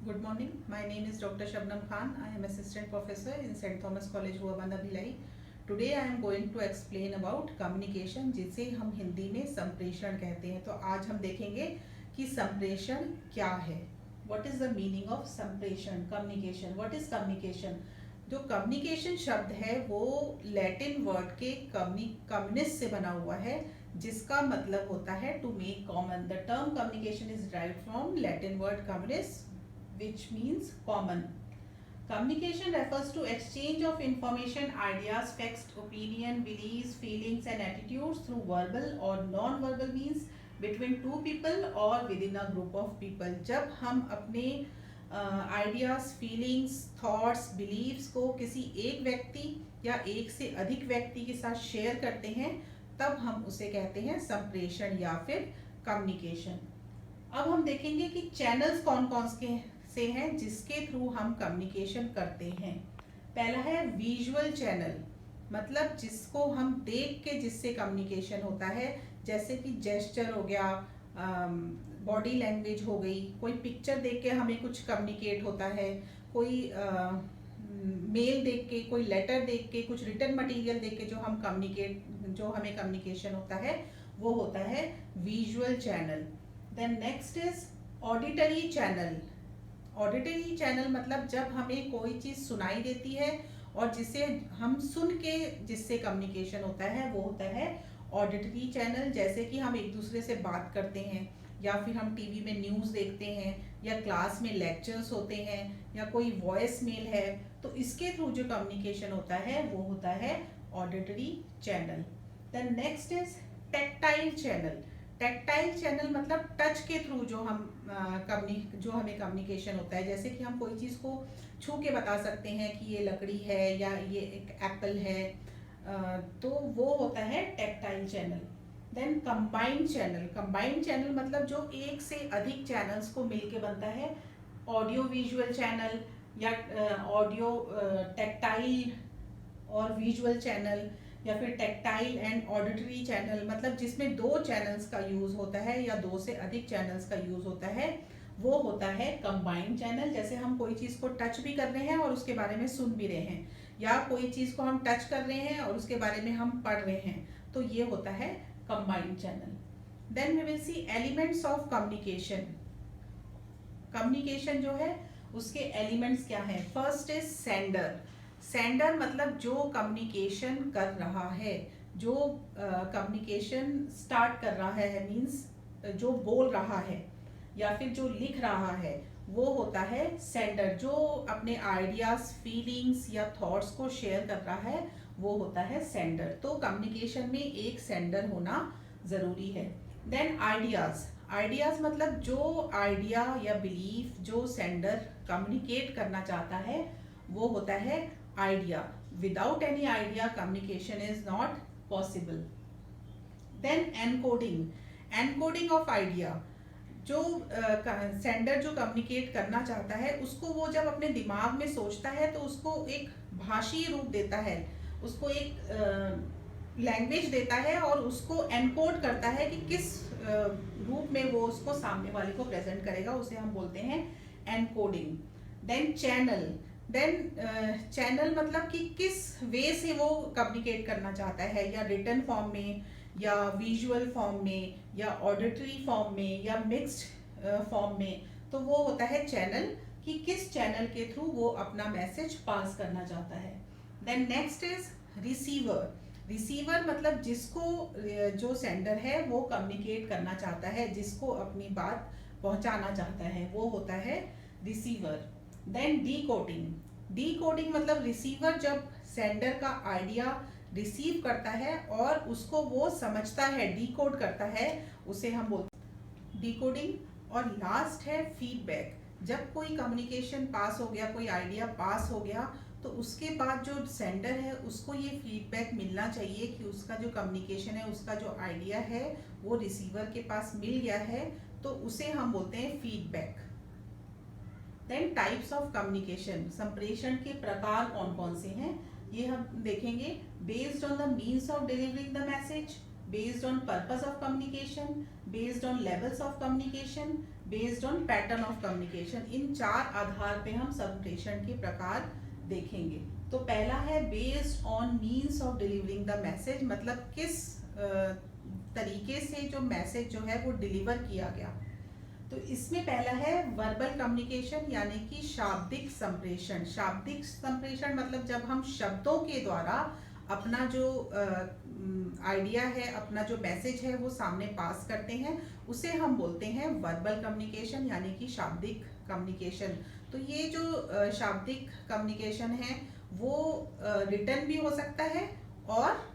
Good morning. My name is Dr. Shabnam Khan. I am assistant professor in St. Thomas College, हुआबंदा Bhilai. Today I am going to explain about communication, जिसे हम हिंदी में संप्रेषण कहते हैं. तो आज हम देखेंगे कि संप्रेषण क्या है. What is the meaning of संप्रेषण? Communication. What is communication? जो कम्युनिकेशन शब्द है वो लैटिन वर्ड के कम्युनिस से बना हुआ है, जिसका मतलब होता है to make common. The term communication is derived from Latin word communis, which means common. Communication refers to exchange of information, ideas, facts, opinion, beliefs, feelings and attitudes through verbal or non-verbal means between two people or within a group of people. जब हम अपने ideas, feelings, thoughts, beliefs को किसी एक व्यक्ति या एक से अधिक व्यक्ति के साथ शेयर करते हैं, तब हम उसे कहते हैं संप्रेषण या फिर कम्युनिकेशन. अब हम देखेंगे कि चैनल्स कौन कौन से हैं जिसके थ्रू हम कम्युनिकेशन करते हैं. पहला है विजुअल चैनल, मतलब जिसको हम देख के जिससे कम्युनिकेशन होता है, जैसे कि जेस्चर हो गया, बॉडी लैंग्वेज हो गई, कोई पिक्चर देख के हमें कुछ कम्युनिकेट होता है, कोई मेल देख के, कोई लेटर देख के, कुछ रिटन मटेरियल देख के जो हमें कम्युनिकेशन होता है वो होता है visual channel. Then next is auditory channel. Auditory channel मतलब जब हमें कोई चीज़ सुनाई देती है और जिसे हम सुन के जिससे कम्युनिकेशन होता है वो होता है ऑडिटरी चैनल. जैसे कि हम एक दूसरे से बात करते हैं, या फिर हम टीवी में न्यूज़ देखते हैं, या क्लास में लेक्चर्स होते हैं, या कोई वॉइस मेल है, तो इसके थ्रू जो कम्युनिकेशन होता है वो होता है auditory channel. Then next is tactile channel. Tactile channel मतलब टच के थ्रू जो हमें कम्युनिकेशन होता है. जैसे कि हम कोई चीज़ को छू के बता सकते हैं कि ये लकड़ी है या ये एक एप्पल है, तो वो होता है tactile channel. Then combined channel. Combined channel मतलब जो एक से अधिक चैनल्स को मिलके बनता है. ऑडियो विजुअल चैनल या ऑडियो टेक्टाइल और विजुअल चैनल, या फिर टेक्टाइल एंड ऑडिटरी चैनल मतलब जिसमें दो चैनल्स का यूज होता है या दो से अधिक चैनल्स का यूज होता है, वो होता है कंबाइंड चैनल. जैसे हम कोई चीज़ को टच भी कर रहे हैं और उसके बारे में सुन भी रहे हैं, या कोई चीज़ को हम टच कर रहे हैं और उसके बारे में हम पढ़ रहे हैं, तो ये होता है combined channel. Then we will see elements of communication. Communication जो है उसके एलिमेंट्स क्या हैं. First is sender. सेंडर मतलब जो कम्युनिकेशन कर रहा है, जो कम्युनिकेशन स्टार्ट कर रहा है, मीन्स जो बोल रहा है या फिर जो लिख रहा है, वो होता है सेंडर. जो अपने आइडियाज, फीलिंग्स या थॉट्स को शेयर कर रहा है वो होता है सेंडर. तो कम्युनिकेशन में एक सेंडर होना ज़रूरी है. Then ideas. आइडियाज मतलब जो आइडिया या बिलीफ जो सेंडर कम्युनिकेट करना चाहता है वो होता है idea. Without any idea communication is not possible. Then encoding. Encoding of idea. जो सेंडर जो कम्युनिकेट करना चाहता है उसको वो जब अपने दिमाग में सोचता है तो उसको एक भाषी रूप देता है, उसको एक लैंग्वेज देता है और उसको एनकोड करता है कि किस रूप में वो उसको सामने वाले को प्रेजेंट करेगा, उसे हम बोलते हैं एनकोडिंग. Then channel. चैनल मतलब कि किस वे से वो कम्युनिकेट करना चाहता है, या रिटन फॉर्म में, या विजुअल फॉर्म में, या ऑडिटरी फॉर्म में, या मिक्स्ड फॉर्म में. तो वो होता है चैनल, कि किस चैनल के थ्रू वो अपना मैसेज पास करना चाहता है. Then next is receiver. Receiver मतलब जिसको जो सेंडर है वो कम्युनिकेट करना चाहता है, जिसको अपनी बात पहुंचाना चाहता है, वो होता है रिसीवर. Then decoding. डीकोडिंग मतलब रिसीवर जब सेंडर का आइडिया रिसीव करता है और उसको वो समझता है, डीकोड करता है, उसे हम बोलते हैं डीकोडिंग. और लास्ट है फीडबैक. जब कोई कम्युनिकेशन पास हो गया, कोई आइडिया पास हो गया, तो उसके बाद जो सेंडर है उसको ये फीडबैक मिलना चाहिए कि उसका जो कम्युनिकेशन है, उसका जो आइडिया है वो रिसीवर के पास मिल गया है, तो उसे हम बोलते हैं feedback. Then types of communication. संप्रेषण के प्रकार कौन कौन से हैं ये हम देखेंगे. Based on the means of delivering the message, based on purpose of communication, based on levels of communication, based on pattern of communication. इन 4 आधार पे हम संप्रेषण के प्रकार देखेंगे। तो पहला है based on means of delivering the message, मतलब किस तरीके से जो मैसेज जो है वो डिलीवर किया गया। तो इसमें पहला है वर्बल कम्युनिकेशन यानी कि शाब्दिक संप्रेषण। शाब्दिक संप्रेषण मतलब जब हम शब्दों के द्वारा अपना जो आइडिया है, अपना जो मैसेज है वो सामने पास करते हैं, उसे हम बोलते हैं वर्बल कम्युनिकेशन यानी कि शाब्दिक कम्युनिकेशन। तो ये जो शाब्दिक कम्युनिकेशन है वो रिटन भी हो सकता है और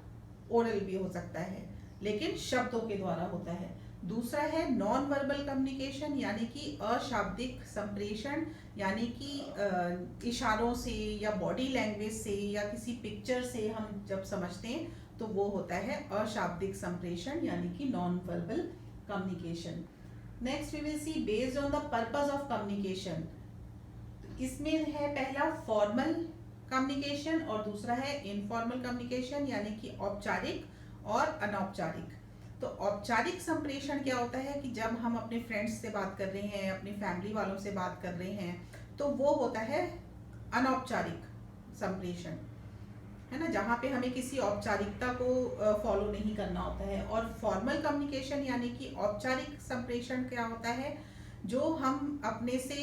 ओरल भी हो सकता है, लेकिन शब्दों के द्वारा होता है। दूसरा है नॉन वर्बल कम्युनिकेशन यानी कि अशाब्दिक संप्रेषण, यानी कि इशारों से या बॉडी लैंग्वेज से या किसी पिक्चर से हम जब समझते हैं तो वो होता है अशाब्दिक संप्रेषण यानी कि non verbal communication. Next we will see based on the purpose of communication. इसमें है पहला फॉर्मल कम्युनिकेशन और दूसरा है इनफॉर्मल कम्युनिकेशन यानी कि औपचारिक और अनौपचारिक। तो औपचारिक संप्रेषण क्या होता है कि जब हम अपने फ्रेंड्स से बात कर रहे हैं, अपनी फैमिली वालों से बात कर रहे हैं, तो वो होता है अनौपचारिक संप्रेषण, है ना, जहाँ पे हमें किसी औपचारिकता को फॉलो नहीं करना होता है। और फॉर्मल कम्युनिकेशन यानी कि औपचारिक संप्रेषण क्या होता है, जो हम अपने से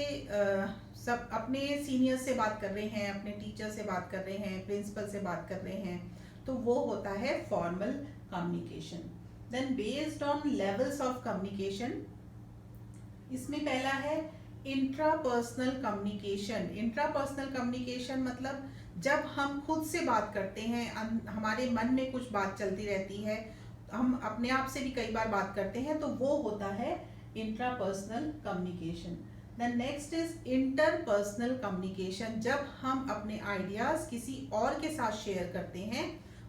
सब अपने सीनियर से बात कर रहे हैं, अपने टीचर से बात कर रहे हैं, प्रिंसिपल से बात कर रहे हैं, तो वो होता है formal communication. Then based on levels of communication, इसमें पहला है इंट्रापर्सनल कम्युनिकेशन। इंट्रापर्सनल कम्युनिकेशन मतलब जब हम खुद से बात करते हैं, हमारे मन में कुछ बात चलती रहती है, हम अपने आप से भी कई बार बात करते हैं, तो वो होता है intrapersonal communication. Then next is interpersonal communication. जब हम अपने आइडियाज किसी और के साथ शेयर करते हैं,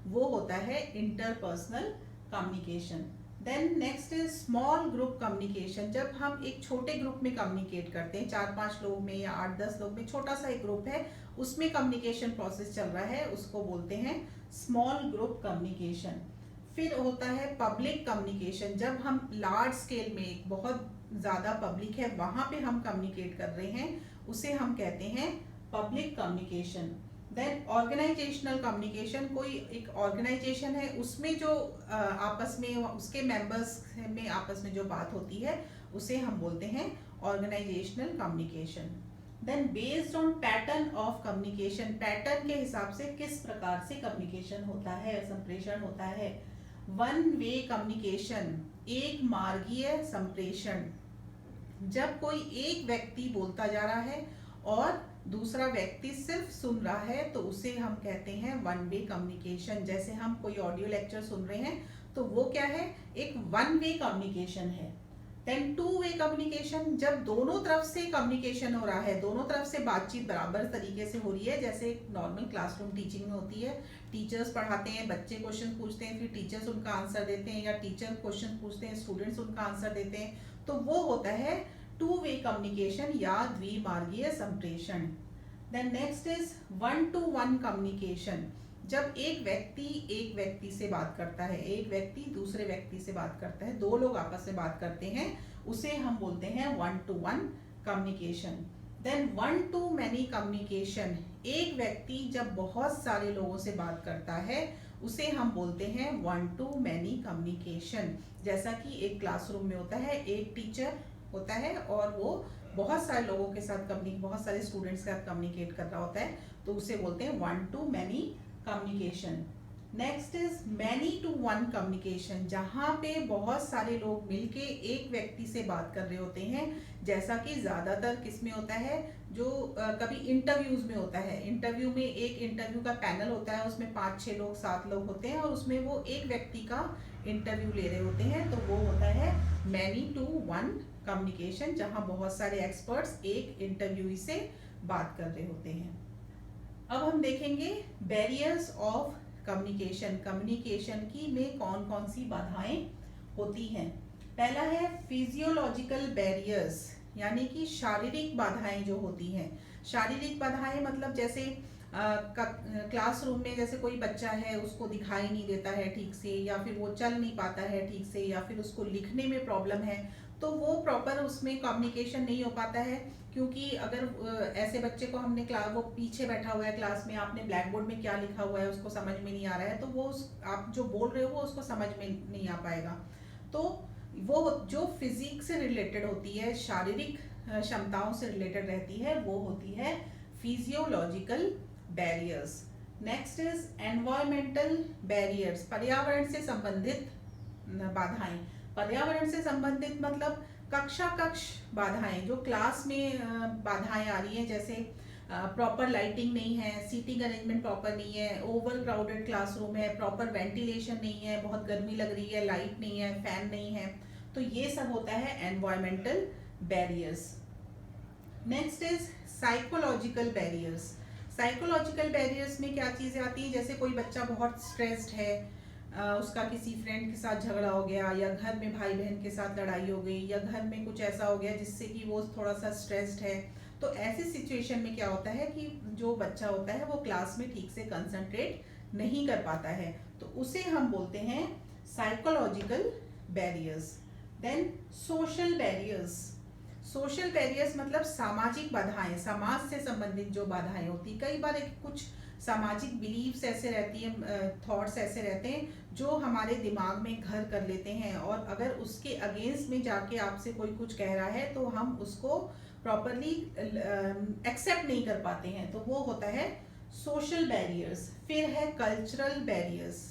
वो होता है interpersonal communication. Then next is small group communication. जब हम एक छोटे ग्रुप में कम्युनिकेट करते हैं, 4-5 लोग में या 8-10 लोग में, छोटा सा एक ग्रुप है, उसमें कम्युनिकेशन प्रोसेस चल रहा है, उसको बोलते हैं स्मॉल ग्रुप कम्युनिकेशन। फिर होता है पब्लिक कम्युनिकेशन। जब हम लार्ज स्केल में, एक बहुत ज़्यादा पब्लिक है, वहाँ पे हम कम्युनिकेट कर रहे हैं, उसे हम कहते हैं public communication. Then organisational communication, कोई एक ऑर्गेनाइजेशन है, उसमें जो आपस में उसके मेंबर्स में आपस में जो बात होती है, उसे हम बोलते हैं organisational communication. Then based on pattern of communication, pattern के हिसाब से किस प्रकार से कम्युनिकेशन होता है, संप्रेषण होता है। वन वे कम्युनिकेशन, एक मार्गीय संप्रेषण। जब कोई एक व्यक्ति बोलता जा रहा है और दूसरा व्यक्ति सिर्फ सुन रहा है, तो उसे हम कहते हैं वन वे कम्युनिकेशन। जैसे हम कोई ऑडियो लेक्चर सुन रहे हैं, तो वो क्या है, एक वन वे कम्युनिकेशन है। देन टू वे कम्युनिकेशन, जब दोनों तरफ से कम्युनिकेशन हो रहा है, दोनों तरफ से बातचीत बराबर तरीके से हो रही है, जैसे नॉर्मल क्लासरूम टीचिंग में होती है। टीचर्स पढ़ाते हैं, बच्चे क्वेश्चन पूछते हैं, फिर टीचर्स उनका आंसर देते हैं, या टीचर क्वेश्चन पूछते हैं, स्टूडेंट्स उनका आंसर देते हैं, तो वो होता है टू वे कम्युनिकेशन या द्विमार्गीय संप्रेषण। Then next is one to one communication. जब एक व्यक्ति से बात करता है, एक व्यक्ति दूसरे व्यक्ति से बात करता है, दो लोग आपस में बात करते हैं, उसे हम बोलते हैं one to one communication. Then one to many communication, एक व्यक्ति जब बहुत सारे लोगों से बात करता है, उसे हम बोलते हैं वन टू मैनी कम्युनिकेशन। जैसा कि एक क्लासरूम में होता है, एक टीचर होता है और वो बहुत सारे लोगों के साथ बहुत सारे स्टूडेंट्स के साथ कम्युनिकेट कर रहा होता है, तो उसे बोलते हैं one to many communication. Next is many to one communication, जहाँ पे बहुत सारे लोग मिलके एक व्यक्ति से बात कर रहे होते हैं, जैसा कि ज़्यादातर किस में होता है, जो कभी इंटरव्यूज में होता है। इंटरव्यू में एक इंटरव्यू का पैनल होता है, उसमें 5-6 लोग 7 लोग होते हैं, और उसमें वो एक व्यक्ति का इंटरव्यू ले रहे होते हैं, तो वो होता है मैनी टू वन कम्युनिकेशन, जहाँ बहुत सारे एक्सपर्ट्स एक इंटरव्यूई से बात कर रहे होते हैं। अब हम देखेंगे बैरियर्स ऑफ कम्युनिकेशन। कम्युनिकेशन की में कौन कौन सी बाधाएं होती हैं। पहला है फिजियोलॉजिकल बैरियर्स, यानी कि शारीरिक बाधाएं जो होती हैं। शारीरिक बाधाएं मतलब जैसे क्लासरूम में जैसे कोई बच्चा है, उसको दिखाई नहीं देता है ठीक से, या फिर वो चल नहीं पाता है ठीक से, या फिर उसको लिखने में प्रॉब्लम है, तो वो प्रॉपर उसमें कम्युनिकेशन नहीं हो पाता है, क्योंकि अगर ऐसे बच्चे को हमने क्लास, वो पीछे बैठा हुआ है क्लास में, आपने ब्लैक बोर्ड में क्या लिखा हुआ है उसको समझ में नहीं आ रहा है, तो वो आप जो बोल रहे हो वो उसको समझ में नहीं आ पाएगा। तो वो जो फिजिक्स से रिलेटेड होती है, शारीरिक क्षमताओं से रिलेटेड रहती है, वो होती है physiological barriers. Next is environmental barriers, पर्यावरण से संबंधित बाधाएं। पर्यावरण से संबंधित मतलब कक्षा कक्ष बाधाएं, जो क्लास में बाधाएं आ रही हैं, जैसे प्रॉपर लाइटिंग नहीं है, सीटिंग अरेंजमेंट प्रॉपर नहीं है, ओवर क्राउडेड क्लासरूम है, प्रॉपर वेंटिलेशन नहीं है, बहुत गर्मी लग रही है, लाइट नहीं है, फैन नहीं है, तो ये सब होता है environmental barriers. Next is psychological barriers. Psychological barriers में क्या चीज़ें आती हैं, जैसे कोई बच्चा बहुत स्ट्रेस्ड है, उसका किसी फ्रेंड के साथ झगड़ा हो गया, या घर में भाई बहन के साथ लड़ाई हो गई, या घर में कुछ ऐसा हो गया जिससे कि वो थोड़ा सा स्ट्रेस्ड है, तो ऐसी सिचुएशन में क्या होता है कि जो बच्चा होता है वो क्लास में ठीक से कंसंट्रेट नहीं कर पाता है, तो उसे हम बोलते हैं psychological barriers. Then social barriers. Social barriers मतलब सामाजिक बाधाएं, समाज से संबंधित जो बाधाएं होती, कई बार कुछ सामाजिक बिलीव्स ऐसे रहती हैं, थॉट्स ऐसे रहते हैं जो हमारे दिमाग में घर कर लेते हैं, और अगर उसके अगेंस्ट में जाके आपसे कोई कुछ कह रहा है तो हम उसको प्रॉपरली एक्सेप्ट नहीं कर पाते हैं, तो वो होता है सोशल बैरियर्स। फिर है कल्चरल बैरियर्स।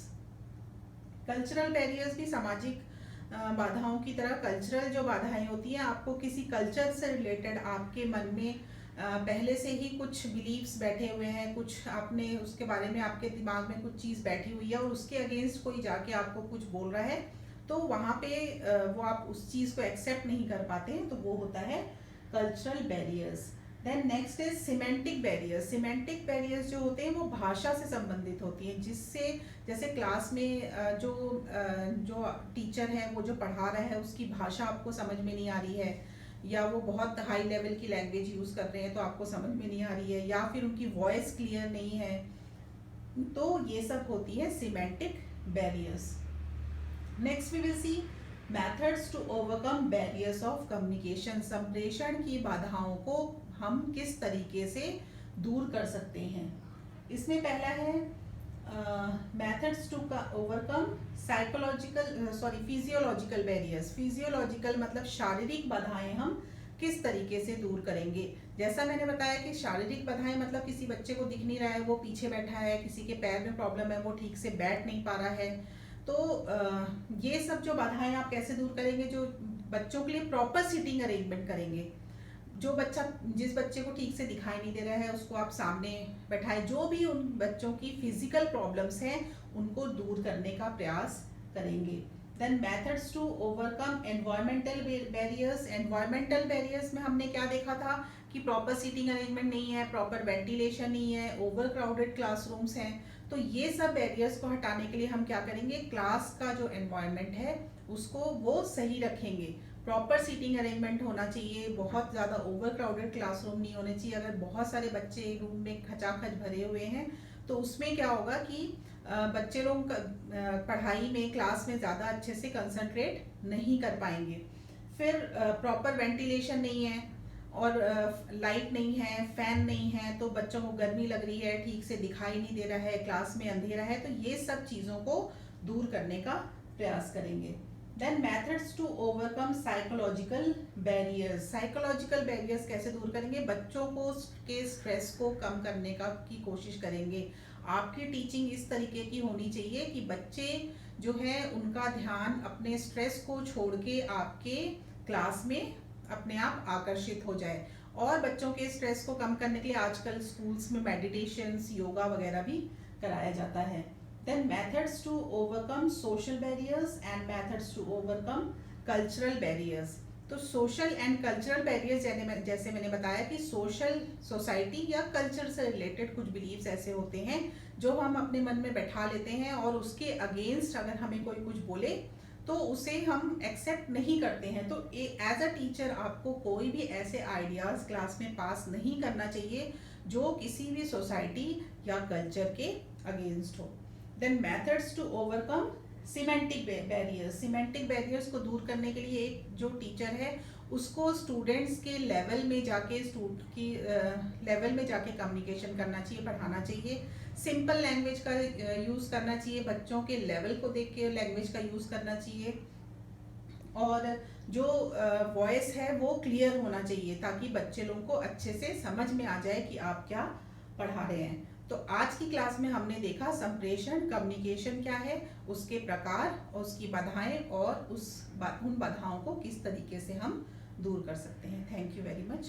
कल्चरल बैरियर्स भी सामाजिक बाधाओं की तरह कल्चरल जो बाधाएं होती हैं, आपको किसी कल्चर से रिलेटेड आपके मन में पहले से ही कुछ बिलीव्स बैठे हुए हैं, कुछ आपने उसके बारे में, आपके दिमाग में कुछ चीज़ बैठी हुई है, और उसके अगेंस्ट कोई जाके आपको कुछ बोल रहा है, तो वहाँ पे वो आप उस चीज़ को एक्सेप्ट नहीं कर पाते हैं, तो वो होता है cultural barriers. Then next is semantic barriers. Semantic barriers जो होते हैं वो भाषा से संबंधित होती हैं, जिससे जैसे क्लास में जो टीचर है वो जो पढ़ा रहा है उसकी भाषा आपको समझ में नहीं आ रही है, या वो बहुत हाई लेवल की लैंग्वेज यूज़ कर रहे हैं तो आपको समझ में नहीं आ रही है, या फिर उनकी वॉइस क्लियर नहीं है, तो ये सब होती है semantic barriers. Next we will see methods to overcome barriers of communication. संप्रेषण की बाधाओं को हम किस तरीके से दूर कर सकते हैं। इसमें पहला है methods to overcome physiological barriers. Physiological मतलब शारीरिक बाधाएं हम किस तरीके से दूर करेंगे। जैसा मैंने बताया कि शारीरिक बाधाएं मतलब किसी बच्चे को दिख नहीं रहा है, वो पीछे बैठा है, किसी के पैर में प्रॉब्लम है, वो ठीक से बैठ नहीं पा रहा है, तो ये सब जो बाधाएं आप कैसे दूर करेंगे, जो बच्चों के लिए प्रॉपर सीटिंग अरेंजमेंट करेंगे। जिस बच्चे को ठीक से दिखाई नहीं दे रहा है उसको आप सामने बैठाएं, जो भी उन बच्चों की फिजिकल प्रॉब्लम्स हैं उनको दूर करने का प्रयास करेंगे। Then methods to overcome environmental barriers. Environmental barriers में हमने क्या देखा था कि प्रॉपर सीटिंग अरेंजमेंट नहीं है, प्रॉपर वेंटिलेशन नहीं है, ओवर क्राउडेड क्लासरूम्स हैं, तो ये सब बैरियर्स को हटाने के लिए हम क्या करेंगे, क्लास का जो एनवायरनमेंट है उसको वो सही रखेंगे। प्रॉपर सीटिंग अरेंजमेंट होना चाहिए, बहुत ज़्यादा ओवर क्राउडेड क्लासरूम नहीं होने चाहिए। अगर बहुत सारे बच्चे एक रूम में खचाखच भरे हुए हैं तो उसमें क्या होगा कि बच्चे लोग पढ़ाई में, क्लास में ज़्यादा अच्छे से कंसंट्रेट नहीं कर पाएंगे। फिर प्रॉपर वेंटिलेशन नहीं है और लाइट नहीं है, फैन नहीं है, तो बच्चों को गर्मी लग रही है, ठीक से दिखाई नहीं दे रहा है, क्लास में अंधेरा है, तो ये सब चीज़ों को दूर करने का प्रयास करेंगे। Then methods to overcome psychological barriers. Psychological barriers कैसे दूर करेंगे, बच्चों को के स्ट्रेस को कम करने की कोशिश करेंगे। आपकी टीचिंग इस तरीके की होनी चाहिए कि बच्चे जो है उनका ध्यान अपने स्ट्रेस को छोड़ के आपके क्लास में अपने आप आकर्षित हो जाए। और बच्चों के स्ट्रेस को कम करने के लिए आजकल स्कूल्स में मेडिटेशंस, योगा वगैरह भी कराया जाता है। Then methods to overcome social barriers and methods to overcome cultural barriers. तो सोशल एंड कल्चरल बैरियर्स जैसे मैंने बताया कि सोसाइटी या कल्चर से रिलेटेड कुछ बिलीव्स ऐसे होते हैं जो हम अपने मन में बैठा लेते हैं, और उसके अगेंस्ट अगर हमें कोई कुछ बोले तो उसे हम एक्सेप्ट नहीं करते हैं। तो एज अ टीचर आपको कोई भी ऐसे आइडियाज़ क्लास में पास नहीं करना चाहिए जो किसी भी सोसाइटी या कल्चर के अगेंस्ट हो। Then methods to overcome semantic barriers को दूर करने के लिए एक जो टीचर है उसको स्टूडेंट्स के लेवल में जाके लेवल में जाके कम्युनिकेशन करना चाहिए, पढ़ाना चाहिए। सिंपल लैंग्वेज का यूज़ करना चाहिए, बच्चों के लेवल को देख के लैंग्वेज का यूज़ करना चाहिए, और जो वॉइस है वो क्लियर होना चाहिए ताकि बच्चे लोगों को अच्छे से समझ में आ जाए कि आप क्या पढ़ा रहे हैं। तो आज की क्लास में हमने देखा संप्रेषण कम्युनिकेशन क्या है, उसके प्रकार, उसकी बाधाएं और उन बाधाओं को किस तरीके से हम दूर कर सकते हैं। Thank you very much.